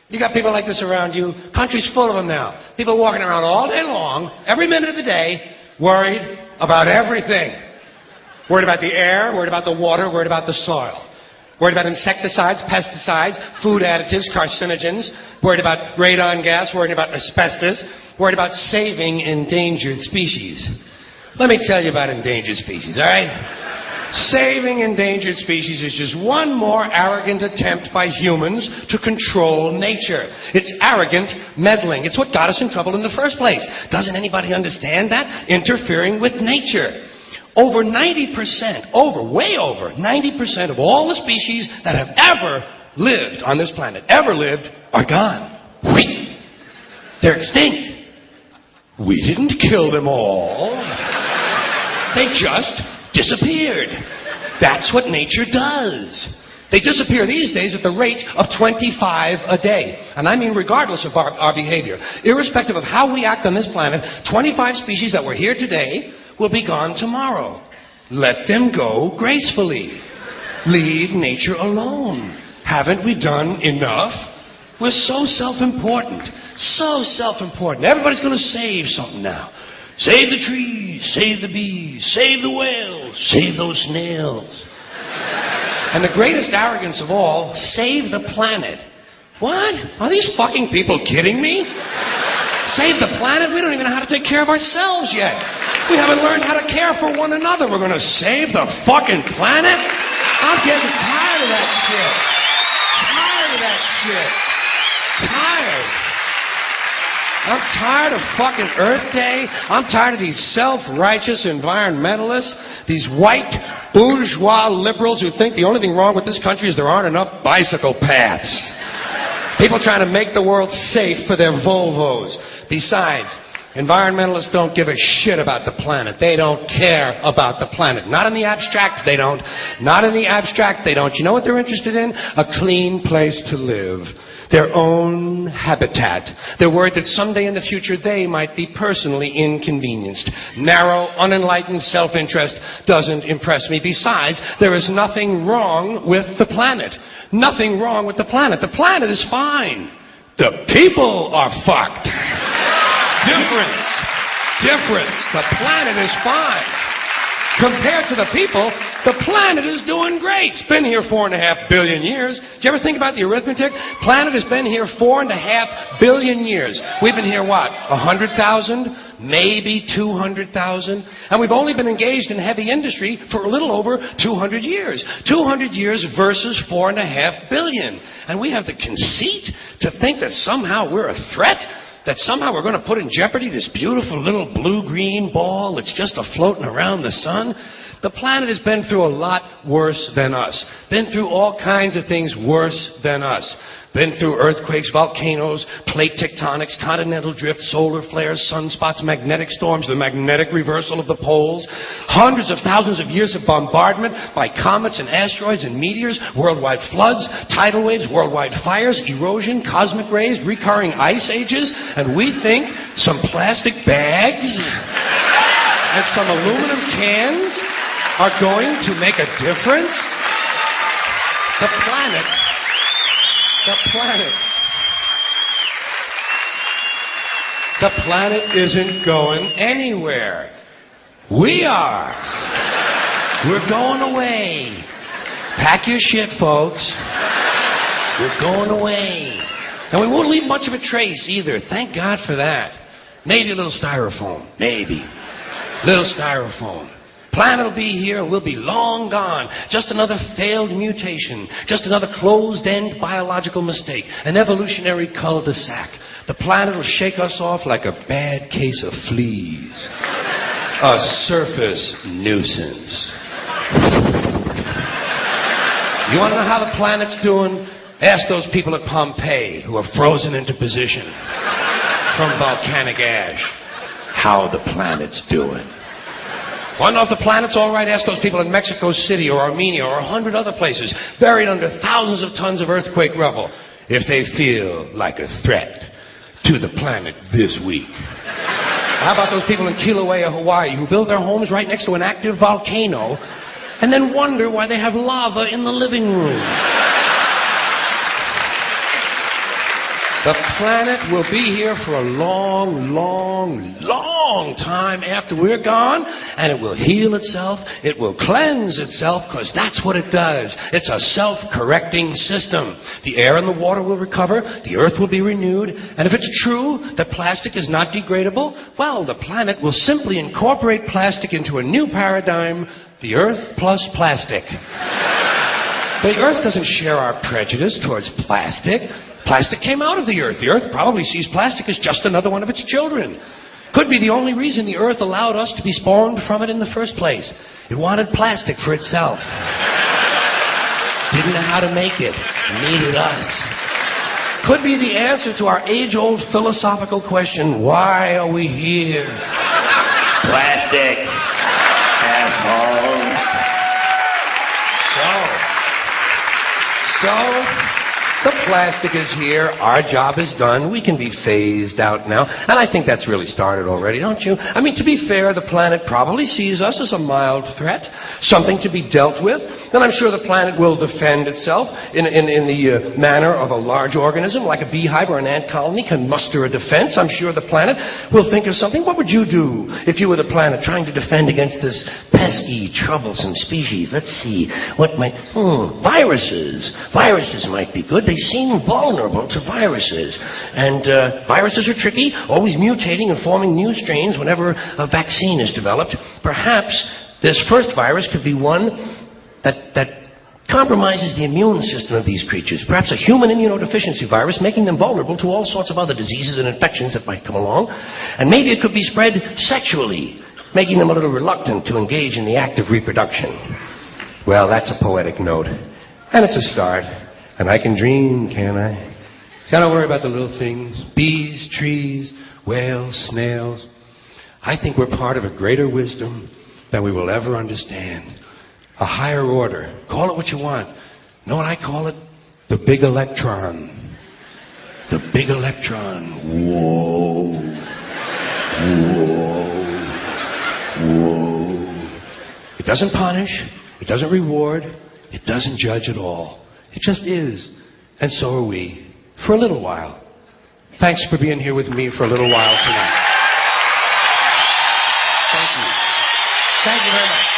You got people like this around you. Country's full of them now. People walking around all day long, every minute of the day, worried about everything. Worried about the air, worried about the water, worried about the soil. Worried about insecticides, pesticides, food additives, carcinogens. Worried about radon gas, worried about asbestos. Worried about saving endangered species. Let me tell you about endangered species, all right? Saving endangered species is just one more arrogant attempt by humans to control nature. It's arrogant meddling. It's what got us in trouble in the first place. Doesn't anybody understand that? Interfering with nature. Over 90%, way over 90% of all the species that have ever lived on this planet, are gone. They're extinct. We didn't kill them all. They just disappeared. That's what nature does. They disappear these days at the rate of 25 a day. And I mean regardless of our behavior. Irrespective of how we act on this planet, 25 species that were here today will be gone tomorrow. Let them go gracefully. Leave nature alone. Haven't we done enough? We're so self-important. So self-important. Everybody's going to save something now. Save the trees, save the bees, save the whales, save those snails. And the greatest arrogance of all, save the planet. What? Are these fucking people kidding me? Save the planet? We don't even know how to take care of ourselves yet. We haven't learned how to care for one another. We're going to save the fucking planet? I'm getting tired of that shit. Tired of that shit. Tired. I'm tired of fucking Earth Day. I'm tired of these self-righteous environmentalists, these white bourgeois liberals who think the only thing wrong with this country is there aren't enough bicycle paths. People trying to make the world safe for their Volvos. Besides, environmentalists don't give a shit about the planet. They don't care about the planet. Not in the abstract, they don't. Not in the abstract, they don't. You know what they're interested in? A clean place to live. Their own habitat. They're worried that someday in the future they might be personally inconvenienced. Narrow, unenlightened self-interest doesn't impress me. Besides, there is nothing wrong with the planet. Nothing wrong with the planet. The planet is fine. The people are fucked. Difference. The planet is fine. Compared to the people, the planet is doing great. It's been here 4.5 billion years. Did you ever think about the arithmetic? Planet has been here 4.5 billion years. We've been here, what, 100,000? Maybe 200,000? And we've only been engaged in heavy industry for a little over 200 years. 200 years versus 4.5 billion. And we have the conceit to think that somehow we're a threat? That somehow we're going to put in jeopardy this beautiful little blue-green ball that's just a-floating around the sun? The planet has been through a lot worse than us. Been through all kinds of things worse than us. Been through earthquakes, volcanoes, plate tectonics, continental drift, solar flares, sunspots, magnetic storms, the magnetic reversal of the poles, hundreds of thousands of years of bombardment by comets and asteroids and meteors, worldwide floods, tidal waves, worldwide fires, erosion, cosmic rays, recurring ice ages, and we think some plastic bags and some aluminum cans are going to make a difference? The planet isn't going anywhere. We are. We're going away. Pack your shit, folks. We're going away. And we won't leave much of a trace either. Thank God for that. Maybe a little styrofoam. Maybe. Little styrofoam. Planet will be here and we'll be long gone. Just another failed mutation. Just another closed-end biological mistake. An evolutionary cul-de-sac. The planet will shake us off like a bad case of fleas. A surface nuisance. You want to know how the planet's doing? Ask those people at Pompeii who are frozen into position from volcanic ash how the planet's doing. Want to know if the planet's all right? Ask those people in Mexico City or Armenia or 100 other places buried under thousands of tons of earthquake rubble if they feel like a threat to the planet this week. How about those people in Kilauea, Hawaii who build their homes right next to an active volcano and then wonder why they have lava in the living room? The planet will be here for a long, long, long time after we're gone, and it will heal itself, it will cleanse itself, because that's what it does. It's a self-correcting system. The air and the water will recover, the earth will be renewed, and if it's true that plastic is not degradable, well, the planet will simply incorporate plastic into a new paradigm, the earth plus plastic. The earth doesn't share our prejudice towards plastic. Plastic came out of the earth. The earth probably sees plastic as just another one of its children. Could be the only reason the earth allowed us to be spawned from it in the first place. It wanted plastic for itself. Didn't know how to make it. Needed us. Could be the answer to our age-old philosophical question, why are we here? Plastic. Assholes. So, the plastic is here. Our job is done. We can be phased out now. And I think that's really started already, don't you? I mean, to be fair, the planet probably sees us as a mild threat, something to be dealt with. And I'm sure the planet will defend itself in the manner of a large organism, like a beehive or an ant colony can muster a defense. I'm sure the planet will think of something. What would you do if you were the planet trying to defend against this pesky, troublesome species? Let's see. What might... Viruses. Viruses might be good. They seem vulnerable to viruses. And viruses are tricky, always mutating and forming new strains whenever a vaccine is developed. Perhaps this first virus could be one that compromises the immune system of these creatures. Perhaps a human immunodeficiency virus, making them vulnerable to all sorts of other diseases and infections that might come along. And maybe it could be spread sexually, making them a little reluctant to engage in the act of reproduction. Well, that's a poetic note. And it's a start. And I can dream, can't I? See, I don't worry about the little things. Bees, trees, whales, snails. I think we're part of a greater wisdom than we will ever understand. A higher order. Call it what you want. Know what I call it? The big electron. The big electron. Whoa. Whoa. Whoa. It doesn't punish. It doesn't reward. It doesn't judge at all. It just is. And so are we. For a little while. Thanks for being here with me for a little while tonight. Thank you. Thank you very much.